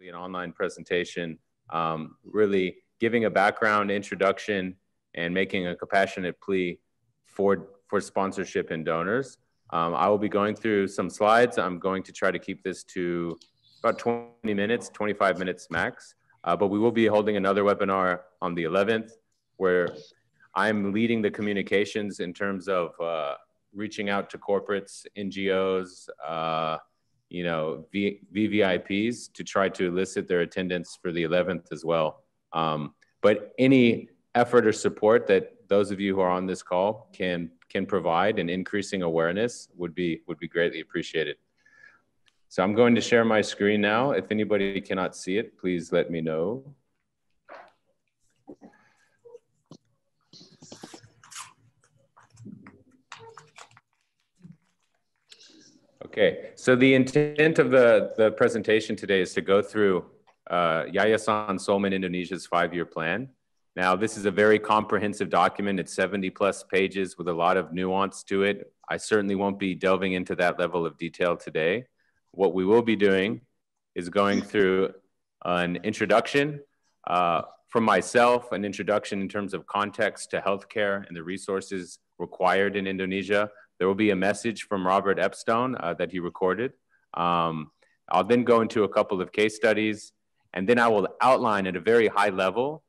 an online presentation, really giving a background introduction and making a compassionate plea for sponsorship and donors. I will be going through some slides. I'm going to try to keep this to about 20 minutes, 25 minutes max. But we will be holding another webinar on the 11th where I'm leading the communications in terms of reaching out to corporates, NGOs, VVIPs to try to elicit their attendance for the 11th as well. But any effort or support that those of you who are on this call can provide in increasing awareness would be greatly appreciated. So I'm going to share my screen now. If anybody cannot see it, please let me know. Okay, so the intent of the presentation today is to go through Yayasan Solemen Indonesia's 5-year plan. Now, this is a very comprehensive document. It's 70+ pages with a lot of nuance to it. I certainly won't be delving into that level of detail today. What we will be doing is going through an introduction from myself, an introduction in terms of context to healthcare and the resources required in Indonesia. There will be a message from Robert Epstone that he recorded. I'll then go into a couple of case studies, and then I will outline at a very high level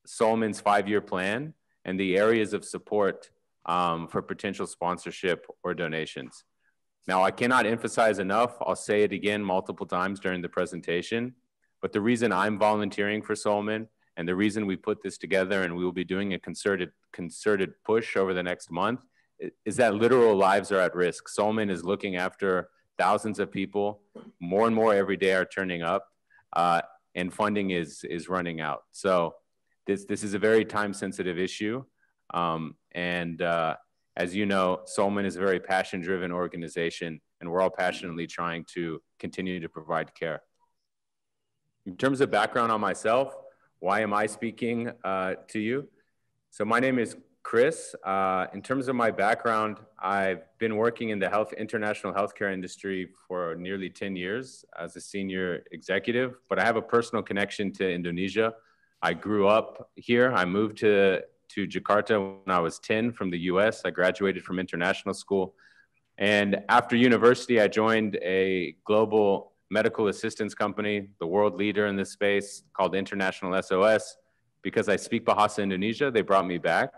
Solemen's 5-year plan and the areas of support for potential sponsorship or donations. Now, I cannot emphasize enough, I'll say it again multiple times during the presentation, but the reason I'm volunteering for Solemen and the reason we put this together and we will be doing a concerted push over the next month is that literal lives are at risk. Solemen is looking after thousands of people. More and more every day are turning up, and funding is running out. So this is a very time-sensitive issue. As you know, Solemen is a very passion-driven organization, and we're all passionately trying to continue to provide care. In terms of background on myself, why am I speaking to you? So my name is Chris. In terms of my background, I've been working in the international healthcare industry for nearly 10 years as a senior executive, but I have a personal connection to Indonesia. I grew up here. I moved to Jakarta when I was 10 from the US. I graduated from international school. And after university, I joined a global medical assistance company, the world leader in this space, called International SOS. Because I speak Bahasa Indonesia, they brought me back.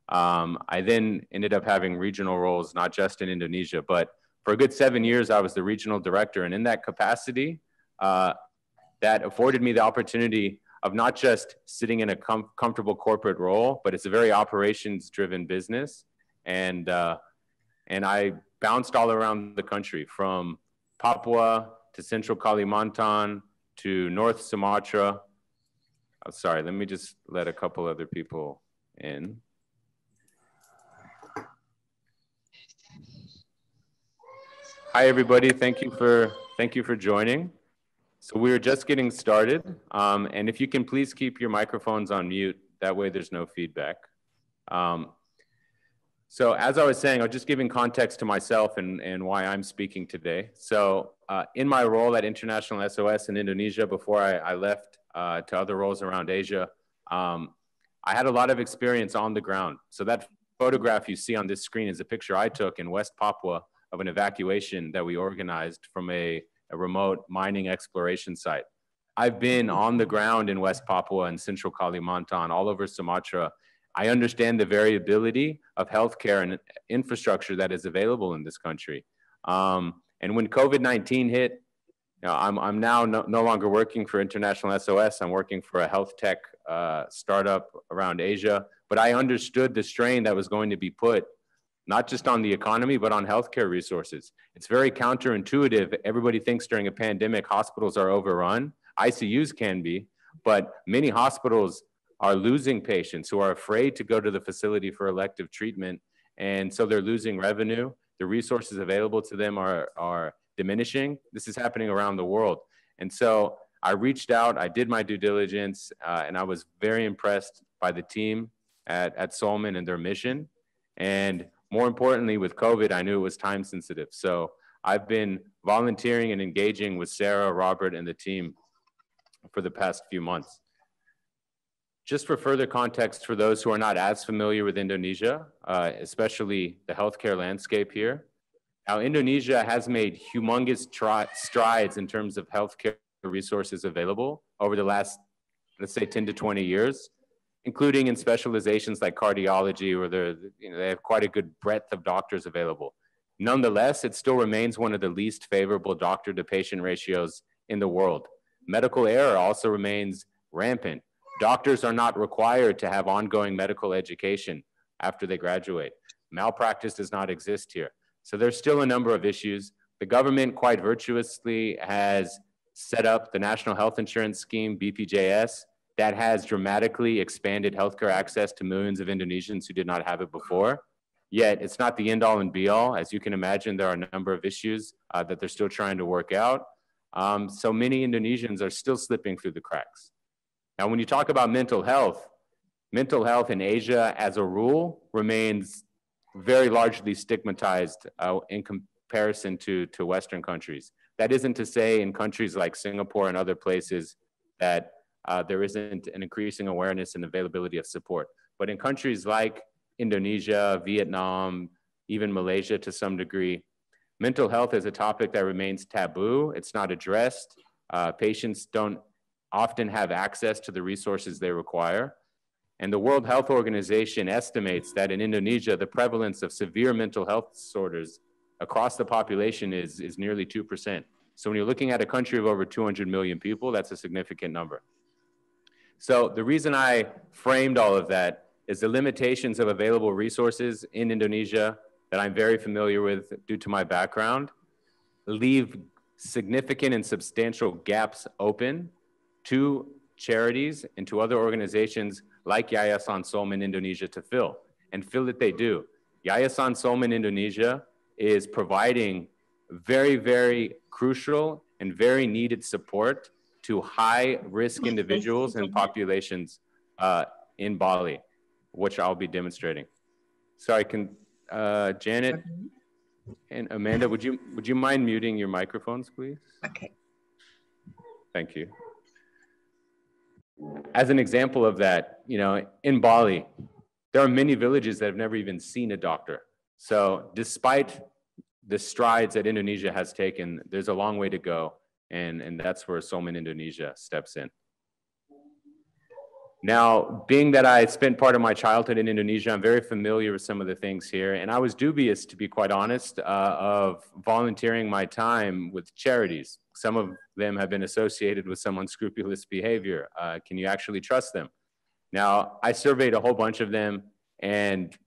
I then ended up having regional roles, not just in Indonesia, but for a good 7 years, I was the regional director. And in that capacity, that afforded me the opportunity of not just sitting in a comfortable corporate role, but it's a very operations-driven business. And I bounced all around the country, from Papua to Central Kalimantan to North Sumatra. Oh, sorry, let me just let a couple other people in. Hi, everybody. Thank you for joining. So we're just getting started. And if you can please keep your microphones on mute, that way there's no feedback. So as I was saying, I'm just giving context to myself and why I'm speaking today. So in my role at International SOS in Indonesia, before I left to other roles around Asia, I had a lot of experience on the ground. So that photograph you see on this screen is a picture I took in West Papua of an evacuation that we organized from a remote mining exploration site. I've been on the ground in West Papua and Central Kalimantan, all over Sumatra. I understand the variability of healthcare and infrastructure that is available in this country. And when COVID-19 hit, I'm now no longer working for International SOS. I'm working for a health tech startup around Asia. But I understood the strain that was going to be put not just on the economy, but on healthcare resources. It's very counterintuitive. Everybody thinks during a pandemic, hospitals are overrun. ICUs can be, but many hospitals are losing patients who are afraid to go to the facility for elective treatment. And so they're losing revenue. The resources available to them are diminishing. This is happening around the world. And so I reached out, I did my due diligence, and I was very impressed by the team at Solemen and their mission. And more importantly, with COVID, I knew it was time sensitive. So I've been volunteering and engaging with Sarah, Robert, and the team for the past few months. Just for further context for those who are not as familiar with Indonesia, especially the healthcare landscape here, now Indonesia has made humongous strides in terms of healthcare resources available over the last, let's say, 10 to 20 years, including in specializations like cardiology, where they have quite a good breadth of doctors available. Nonetheless, it still remains one of the least favorable doctor-to-patient ratios in the world. Medical error also remains rampant. Doctors are not required to have ongoing medical education after they graduate. Malpractice does not exist here. So there's still a number of issues. The government quite virtuously has set up the National Health Insurance Scheme, BPJS, that has dramatically expanded healthcare access to millions of Indonesians who did not have it before. Yet it's not the end all and be all. As you can imagine, there are a number of issues that they're still trying to work out. So many Indonesians are still slipping through the cracks. Now, when you talk about mental health in Asia as a rule remains very largely stigmatized in comparison to Western countries. That isn't to say in countries like Singapore and other places that there isn't an increasing awareness and availability of support. But in countries like Indonesia, Vietnam, even Malaysia to some degree, mental health is a topic that remains taboo. It's not addressed. Patients don't often have access to the resources they require. And the World Health Organization estimates that in Indonesia, the prevalence of severe mental health disorders across the population is nearly 2%. So when you're looking at a country of over 200 million people, that's a significant number. So the reason I framed all of that is the limitations of available resources in Indonesia that I'm very familiar with due to my background leave significant and substantial gaps open to charities and to other organizations like Yayasan Solemen Indonesia to fill, and fill it they do. Yayasan Solemen Indonesia is providing very, very crucial and very needed support to high-risk individuals and populations in Bali, which I'll be demonstrating. Sorry, can Janet and Amanda, would you mind muting your microphones, please? Okay. Thank you. As an example of that, in Bali, there are many villages that have never even seen a doctor. So despite the strides that Indonesia has taken, there's a long way to go. And that's where Solemen Indonesia steps in. Now, being that I spent part of my childhood in Indonesia, I'm very familiar with some of the things here. And I was dubious, to be quite honest, of volunteering my time with charities. Some of them have been associated with some unscrupulous behavior. Can you actually trust them? Now, I surveyed a whole bunch of them, and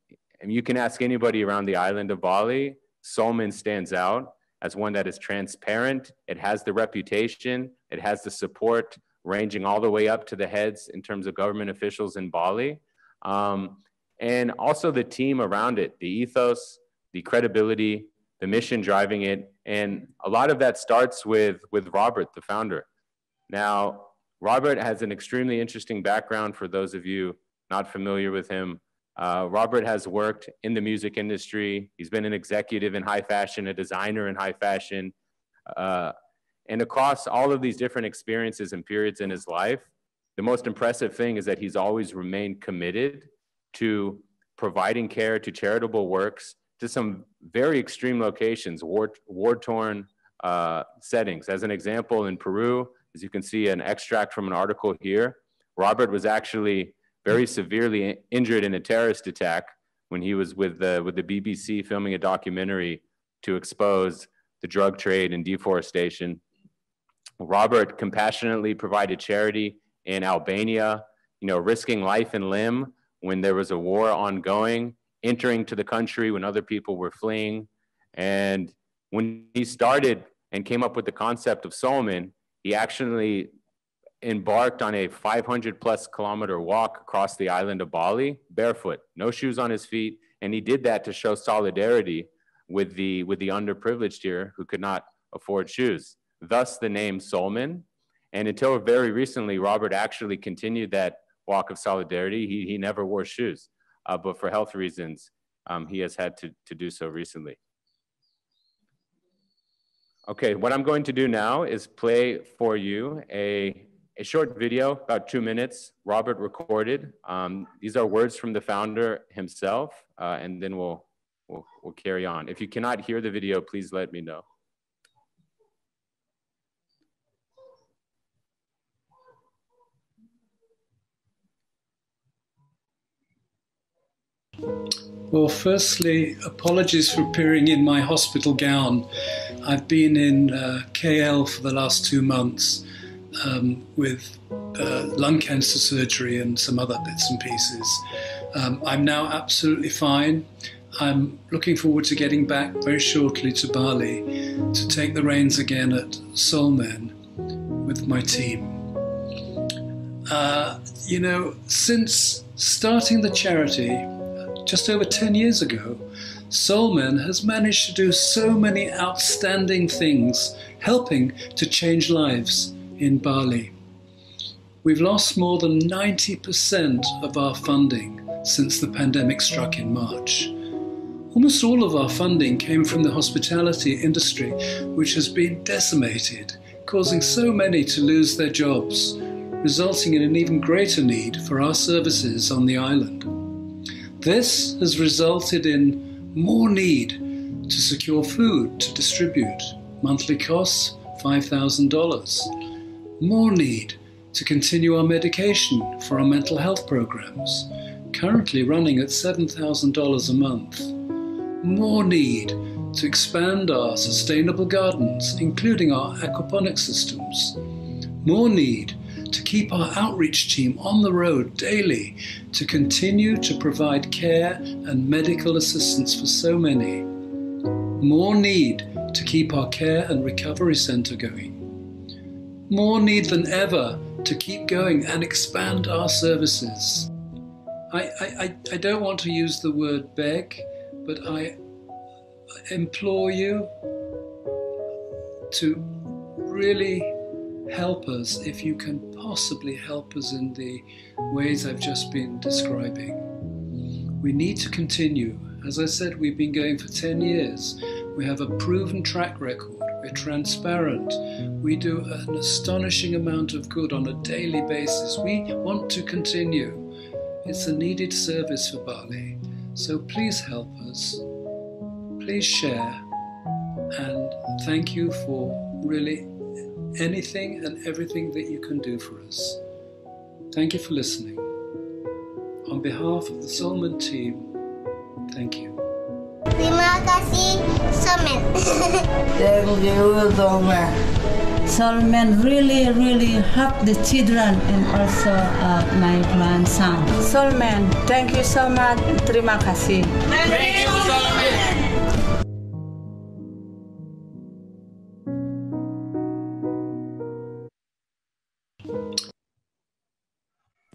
you can ask anybody around the island of Bali, Solemen stands out as one that is transparent. It has the reputation, it has the support, ranging all the way up to the heads in terms of government officials in Bali. And also the team around it, the ethos, the credibility, the mission driving it. And a lot of that starts with Robert, the founder. Now, Robert has an extremely interesting background for those of you not familiar with him. Robert has worked in the music industry. He's been an executive in high fashion, a designer in high fashion. And across all of these different experiences and periods in his life, the most impressive thing is that he's always remained committed to providing care to charitable works to some very extreme locations, war-torn settings. As an example, in Peru, as you can see an extract from an article here, Robert was actually very severely injured in a terrorist attack when he was with the BBC filming a documentary to expose the drug trade and deforestation. Robert compassionately provided charity in Albania, risking life and limb when there was a war ongoing, entering to the country when other people were fleeing. And when he started and came up with the concept of Solemen, he actually embarked on a 500+ kilometer walk across the island of Bali, barefoot, no shoes on his feet. And he did that to show solidarity with the underprivileged here who could not afford shoes. Thus the name Solemen. And until very recently, Robert actually continued that walk of solidarity. He never wore shoes, but for health reasons, he has had to do so recently. Okay, what I'm going to do now is play for you a a short video, about 2 minutes, Robert recorded. These are words from the founder himself, and then we'll carry on. If you cannot hear the video, please let me know. Well, firstly, apologies for appearing in my hospital gown. I've been in KL for the last 2 months with lung cancer surgery and some other bits and pieces. I'm now absolutely fine. I'm looking forward to getting back very shortly to Bali to take the reins again at Solemen with my team. You know, since starting the charity just over 10 years ago, Solemen has managed to do so many outstanding things, helping to change lives in Bali. We've lost more than 90% of our funding since the pandemic struck in March. Almost all of our funding came from the hospitality industry, which has been decimated, causing so many to lose their jobs, resulting in an even greater need for our services on the island. This has resulted in more need to secure food to distribute, monthly costs $5,000. More need to continue our medication for our mental health programs, currently running at $7,000 a month. More need to expand our sustainable gardens, including our aquaponic systems. More need to keep our outreach team on the road daily to continue to provide care and medical assistance for so many. More need to keep our care and recovery center going. More need than ever to keep going and expand our services. I don't want to use the word beg, but I implore you to really help us if you can possibly help us in the ways I've just been describing. We need to continue. As I said, we've been going for 10 years. We have a proven track record. We're transparent. We do an astonishing amount of good on a daily basis. We want to continue. It's a needed service for Bali. So please help us. Please share. And thank you for really anything and everything that you can do for us. Thank you for listening. On behalf of the Solemen team, thank you. Terima kasih, Solemen. Thank you, Solemen. Solemen really help the children and also my grandson. Solemen, thank you so much. Terima kasih. Thank you, Solemen.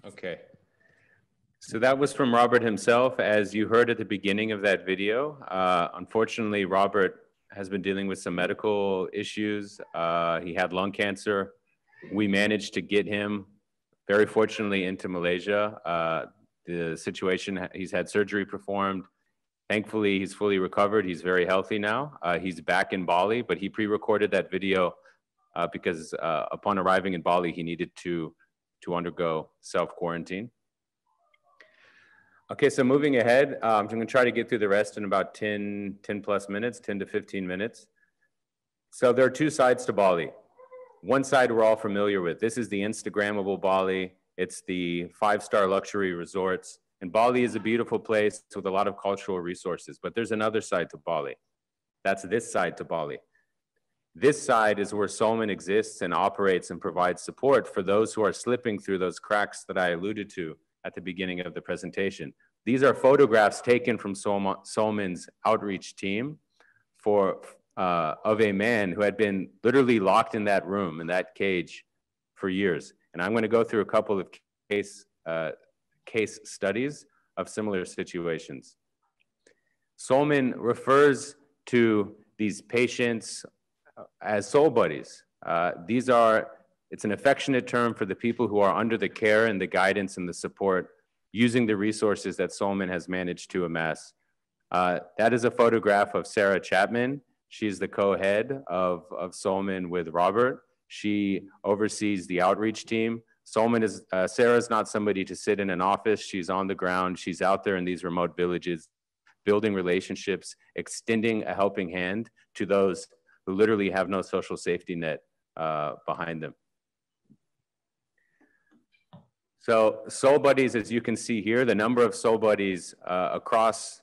Okay, so that was from Robert himself. As you heard at the beginning of that video, unfortunately, Robert has been dealing with some medical issues. He had lung cancer. We managed to get him, very fortunately, into Malaysia. The situation, he's had surgery performed. Thankfully, he's fully recovered. He's very healthy now. He's back in Bali, but he pre-recorded that video because upon arriving in Bali, he needed to undergo self-quarantine. Okay, so moving ahead, I'm going to try to get through the rest in about 10 plus minutes, 10 to 15 minutes. So there are two sides to Bali. One side we're all familiar with. This is the Instagrammable Bali. It's the 5-star luxury resorts. And Bali is a beautiful place with a lot of cultural resources, but there's another side to Bali. That's this side to Bali. This side is where Solemen exists and operates and provides support for those who are slipping through those cracks that I alluded to at the beginning of the presentation. These are photographs taken from Solemen's outreach team of a man who had been literally locked in that room, in that cage for years. And I'm going to go through a couple of case studies of similar situations. Solemen refers to these patients as soul buddies. It's an affectionate term for the people who are under the care and the guidance and the support using the resources that Solemen has managed to amass. That is a photograph of Sarah Chapman. She's the co-head of Solemen with Robert. She oversees the outreach team. Sarah's not somebody to sit in an office. She's on the ground. She's out there in these remote villages, building relationships, extending a helping hand to those who literally have no social safety net behind them. So Soul Buddies, as you can see here, the number of Soul Buddies across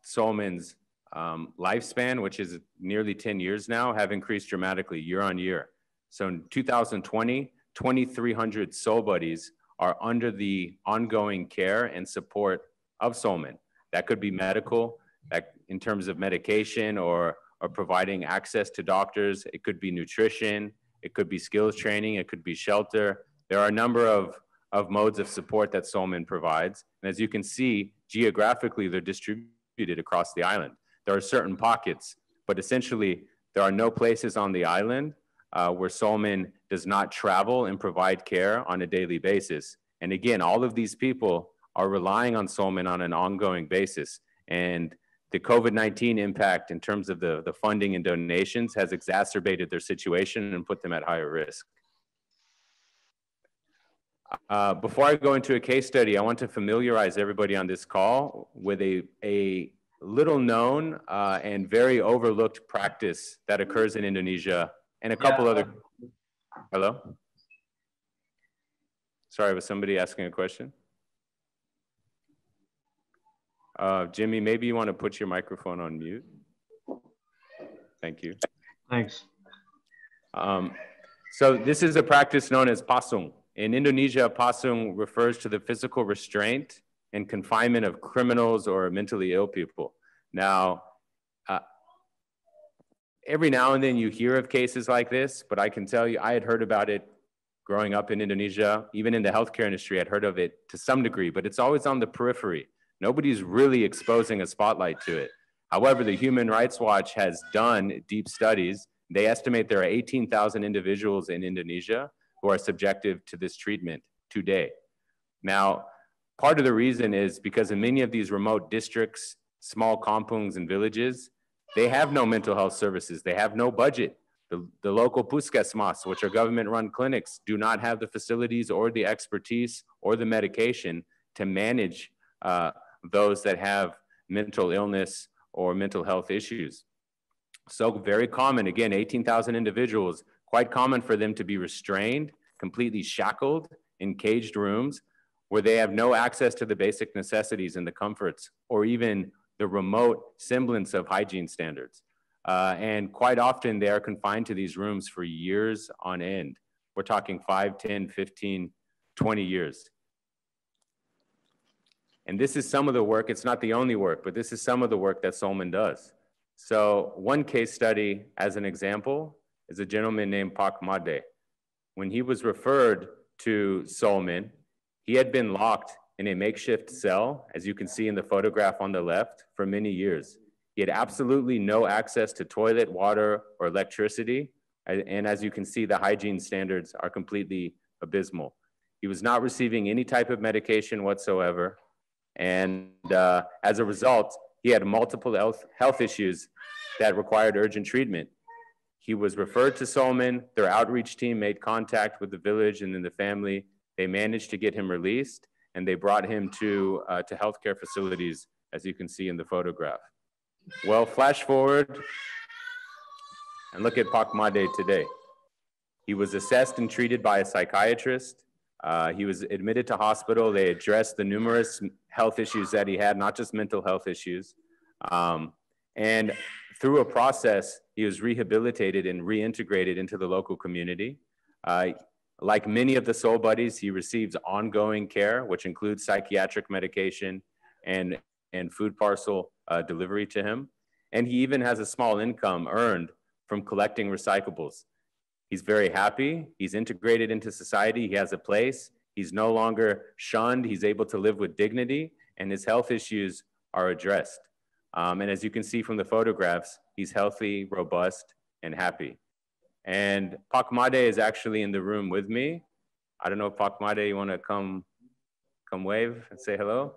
Solemen's lifespan, which is nearly 10 years now, have increased dramatically year on year. So in 2020, 2,300 Soul Buddies are under the ongoing care and support of Solemen. That could be medical, that in terms of medication or providing access to doctors. It could be nutrition, it could be skills training, it could be shelter. There are a number of modes of support that Solemen provides. And as you can see, geographically, they're distributed across the island. There are certain pockets, but essentially, there are no places on the island where Solemen does not travel and provide care on a daily basis. And again, all of these people are relying on Solemen on an ongoing basis. And the COVID-19 impact in terms of the funding and donations has exacerbated their situation and put them at higher risk. Before I go into a case study, I want to familiarize everybody on this call with a little known and very overlooked practice that occurs in Indonesia and a couple other. Hello? Sorry, was somebody asking a question? Jimmy, maybe you want to put your microphone on mute. Thank you. Thanks. So this is a practice known as pasung. In Indonesia, pasung refers to the physical restraint and confinement of criminals or mentally ill people. Now, every now and then you hear of cases like this, but I can tell you, I had heard about it growing up in Indonesia. Even in the healthcare industry, I'd heard of it to some degree, but it's always on the periphery. Nobody's really exposing a spotlight to it. However, the Human Rights Watch has done deep studies. They estimate there are 18,000 individuals in Indonesia who are subjected to this treatment today. Now, part of the reason is because in many of these remote districts, small kampungs and villages, they have no mental health services. They have no budget. The local puskesmas, which are government-run clinics, do not have the facilities or the expertise or the medication to manage those that have mental illness or mental health issues. So very common, again, 18,000 individuals, quite common for them to be restrained, completely shackled in caged rooms where they have no access to the basic necessities and the comforts or even the remote semblance of hygiene standards. And quite often they are confined to these rooms for years on end. We're talking 5, 10, 15, 20 years. And this is some of the work, it's not the only work, but this is some of the work that Solemen does. So one case study as an example is a gentleman named Pak Made. When he was referred to Solemen, he had been locked in a makeshift cell, as you can see in the photograph on the left, for many years. He had absolutely no access to toilet, water, or electricity. And as you can see, the hygiene standards are completely abysmal. He was not receiving any type of medication whatsoever. And as a result, he had multiple health issues that required urgent treatment. He was referred to Solemen. Their outreach team made contact with the village and then the family. They managed to get him released, and they brought him to healthcare facilities, as you can see in the photograph. Well, flash forward and look at Pak Made today. He was assessed and treated by a psychiatrist. He was admitted to hospital. They addressed the numerous health issues that he had, not just mental health issues. And through a process, he was rehabilitated and reintegrated into the local community. Like many of the Soul Buddies, he receives ongoing care, which includes psychiatric medication and food parcel delivery to him. And he even has a small income earned from collecting recyclables. He's very happy. He's integrated into society. He has a place. He's no longer shunned. He's able to live with dignity, and his health issues are addressed. And as you can see from the photographs, he's healthy, robust, and happy. And Pak Made is actually in the room with me. I don't know if Pak Made, you want to come wave and say hello?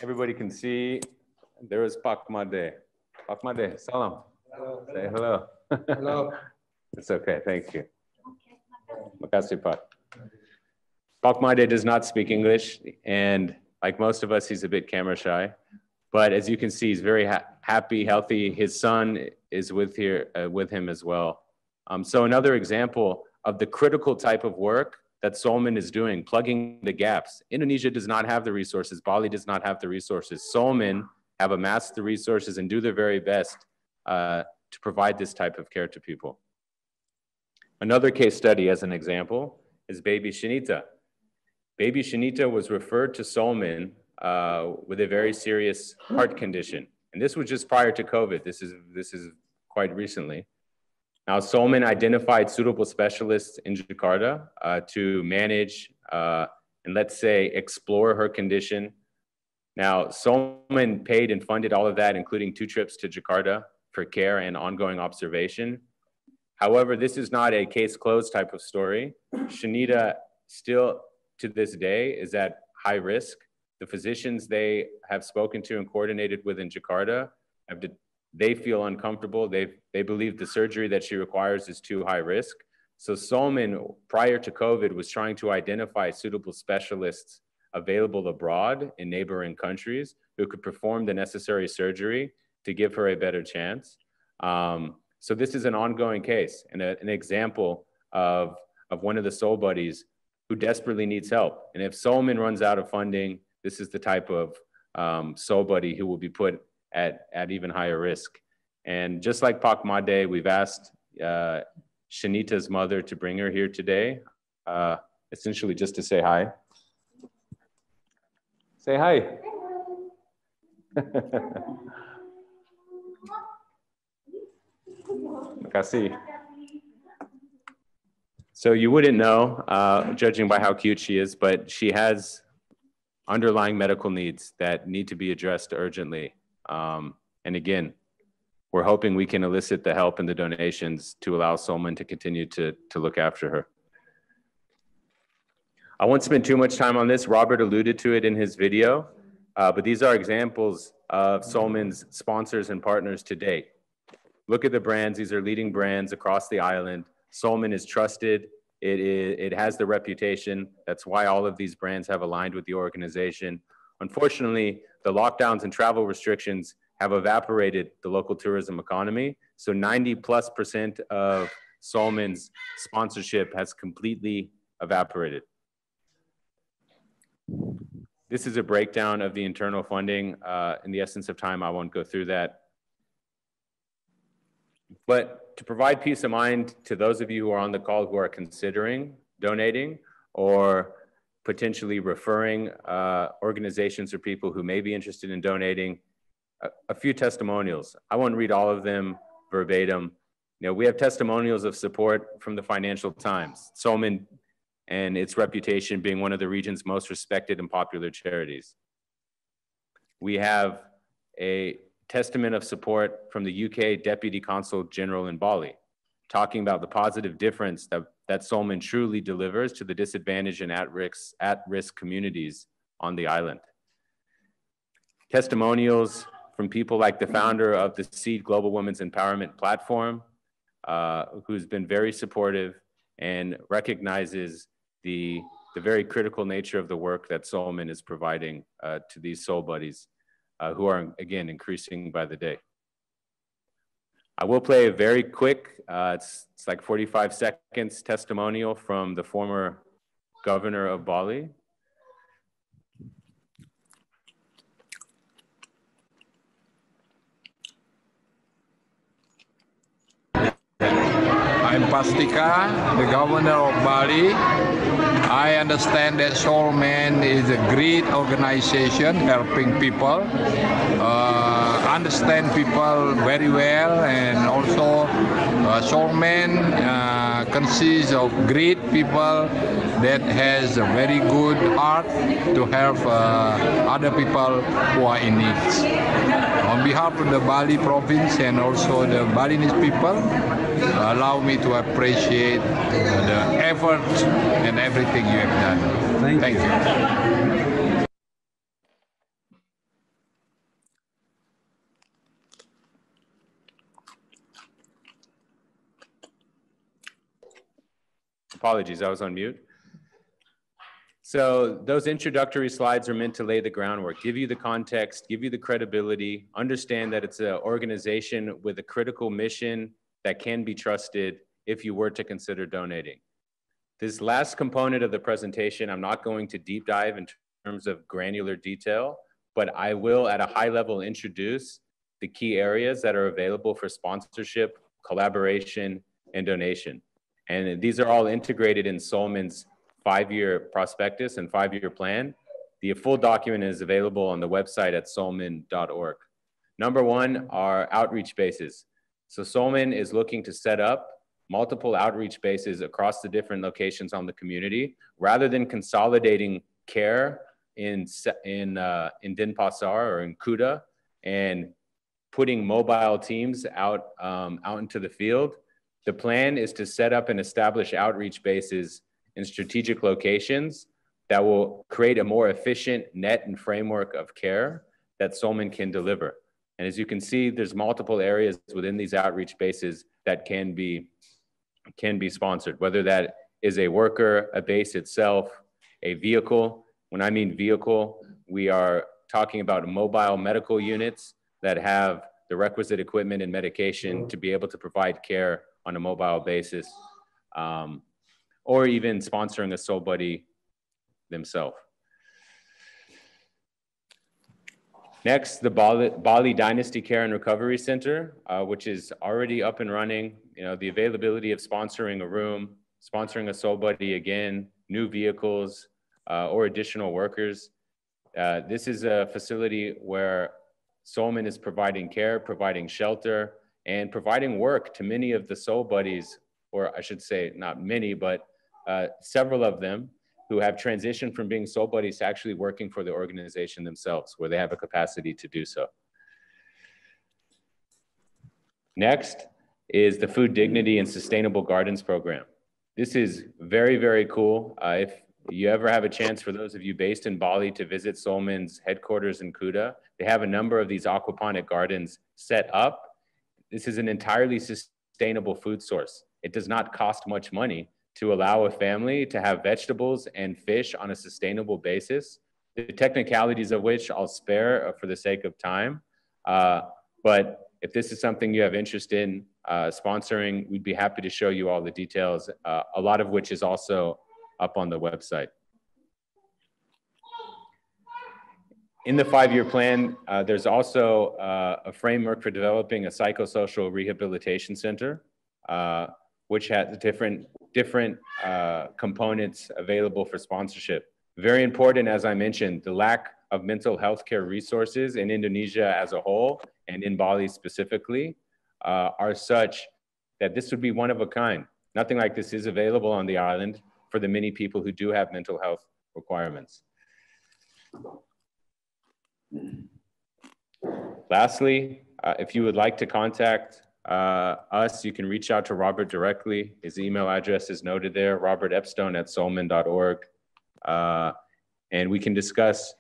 everybody can see, there is Pak Made. Pak Made, salam. Hello. Say hello. Hello. It's okay, thank you. Makasih, Pak. Pak Made does not speak English, and like most of us, he's a bit camera shy. But as you can see, he's very happy, healthy. His son is with him as well. So another example of the critical type of work that Solemen is doing, plugging the gaps. Indonesia does not have the resources. Bali does not have the resources. Solemen have amassed the resources and do their very best to provide this type of care to people. Another case study as an example is baby Shanita. Baby Shanita was referred to Solemen with a very serious heart condition. And this was just prior to COVID. This is quite recently. Now, Solemen identified suitable specialists in Jakarta to manage and let's say explore her condition. Now, Solemen paid and funded all of that, including 2 trips to Jakarta for care and ongoing observation. However, this is not a case closed type of story. Shanita still to this day is at high risk. The physicians they have spoken to and coordinated with in Jakarta they feel uncomfortable. They believe the surgery that she requires is too high risk. So Solemen, prior to COVID, was trying to identify suitable specialists available abroad in neighboring countries who could perform the necessary surgery to give her a better chance. So this is an ongoing case and an example of one of the soul buddies who desperately needs help. And if Solemen runs out of funding, this is the type of soul buddy who will be put at even higher risk. And just like Pak Made, we've asked Shanita's mother to bring her here today, essentially just to say hi. Say hi. Makasih. So you wouldn't know, judging by how cute she is, but she has underlying medical needs that need to be addressed urgently. And again, we're hoping we can elicit the help and the donations to allow Solemen to continue to look after her. I won't spend too much time on this. Robert alluded to it in his video, but these are examples of Solemen's sponsors and partners to date. Look at the brands. These are leading brands across the island. Solemen is trusted. It has the reputation. That's why all of these brands have aligned with the organization. Unfortunately, the lockdowns and travel restrictions have evaporated the local tourism economy. So 90+% of Solemen's sponsorship has completely evaporated. This is a breakdown of the internal funding. In the essence of time, I won't go through that. But to provide peace of mind to those of you who are on the call who are considering donating or potentially referring organizations or people who may be interested in donating, a few testimonials. I won't read all of them verbatim. You know, we have testimonials of support from the Financial Times, Solemen and its reputation being one of the region's most respected and popular charities. We have a testament of support from the UK Deputy Consul General in Bali, talking about the positive difference that Solemen truly delivers to the disadvantaged and at-risk communities on the island. Testimonials from people like the founder of the Seed Global Women's Empowerment Platform, who's been very supportive and recognizes the very critical nature of the work that Solemen is providing to these soul buddies who are, again, increasing by the day. I will play a very quick, it's like 45 seconds testimonial from the former governor of Bali. I'm Pastika, the governor of Bali. I understand that Solemen is a great organization helping people, understand people very well, and also Solemen consists of great people that has a very good heart to help other people who are in need. On behalf of the Bali province and also the Balinese people, allow me to appreciate the effort and everything you have done. Thank you. Apologies, I was on mute. So those introductory slides are meant to lay the groundwork, give you the context, give you the credibility, understand that it's an organization with a critical mission that can be trusted if you were to consider donating. This last component of the presentation, I'm not going to deep dive in terms of granular detail, but I will at a high level introduce the key areas that are available for sponsorship, collaboration, and donation. And these are all integrated in Solemen's 5-year prospectus and 5-year plan. The full document is available on the website at solemen.org. Number one are outreach bases. So Solemen is looking to set up multiple outreach bases across the different locations on the community, rather than consolidating care in Denpasar or in Kuta and putting mobile teams out into the field. The plan is to set up and establish outreach bases in strategic locations that will create a more efficient net and framework of care that Solemen can deliver. And as you can see, there's multiple areas within these outreach bases that can be sponsored, whether that is a worker, a base itself, a vehicle. When I mean vehicle, we are talking about mobile medical units that have the requisite equipment and medication to be able to provide care on a mobile basis. Or even sponsoring a soul buddy themselves. Next, the Bali Dynasty Care and Recovery Center, which is already up and running. You know, the availability of sponsoring a room, sponsoring a soul buddy again, new vehicles, or additional workers. This is a facility where Solemen is providing care, providing shelter, and providing work to many of the soul buddies, or I should say not many, but several of them who have transitioned from being soul buddies to actually working for the organization themselves, where they have a capacity to do so. Next is the Food Dignity and Sustainable Gardens Program. This is very, very cool. If you ever have a chance, for those of you based in Bali, to visit Solemen's headquarters in Kuta, they have a number of these aquaponic gardens set up. This is an entirely sustainable food source. It does not cost much money to allow a family to have vegetables and fish on a sustainable basis, the technicalities of which I'll spare for the sake of time. But if this is something you have interest in sponsoring, we'd be happy to show you all the details, a lot of which is also up on the website. In the 5-year plan, there's also a framework for developing a psychosocial rehabilitation center, which has different components available for sponsorship. Very important, as I mentioned, the lack of mental health care resources in Indonesia as a whole, and in Bali specifically, are such that this would be one of a kind. Nothing like this is available on the island for the many people who do have mental health requirements. Lastly, if you would like to contact us, you can reach out to Robert directly. His email address is noted there, robertepstone@solemen.org. And we can discuss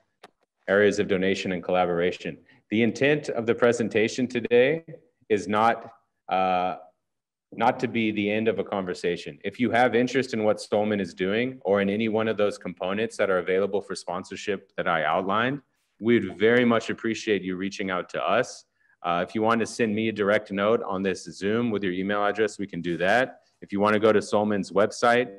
areas of donation and collaboration. The intent of the presentation today is not to be the end of a conversation. If you have interest in what Solemen is doing, or in any one of those components that are available for sponsorship that I outlined, we'd very much appreciate you reaching out to us. If you want to send me a direct note on this Zoom with your email address, we can do that. If you want to go to Solemen's website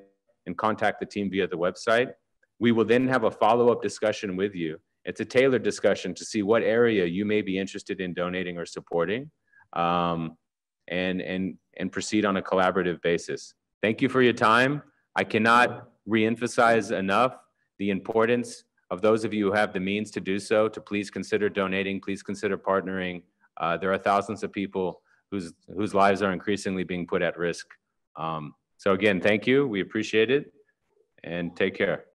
and contact the team via the website, we will then have a follow-up discussion with you. It's a tailored discussion to see what area you may be interested in donating or supporting, and proceed on a collaborative basis. Thank you for your time. I cannot reemphasize enough the importance of those of you who have the means to do so, to please consider donating, please consider partnering. There are thousands of people whose lives are increasingly being put at risk. So again, thank you. We appreciate it, and take care.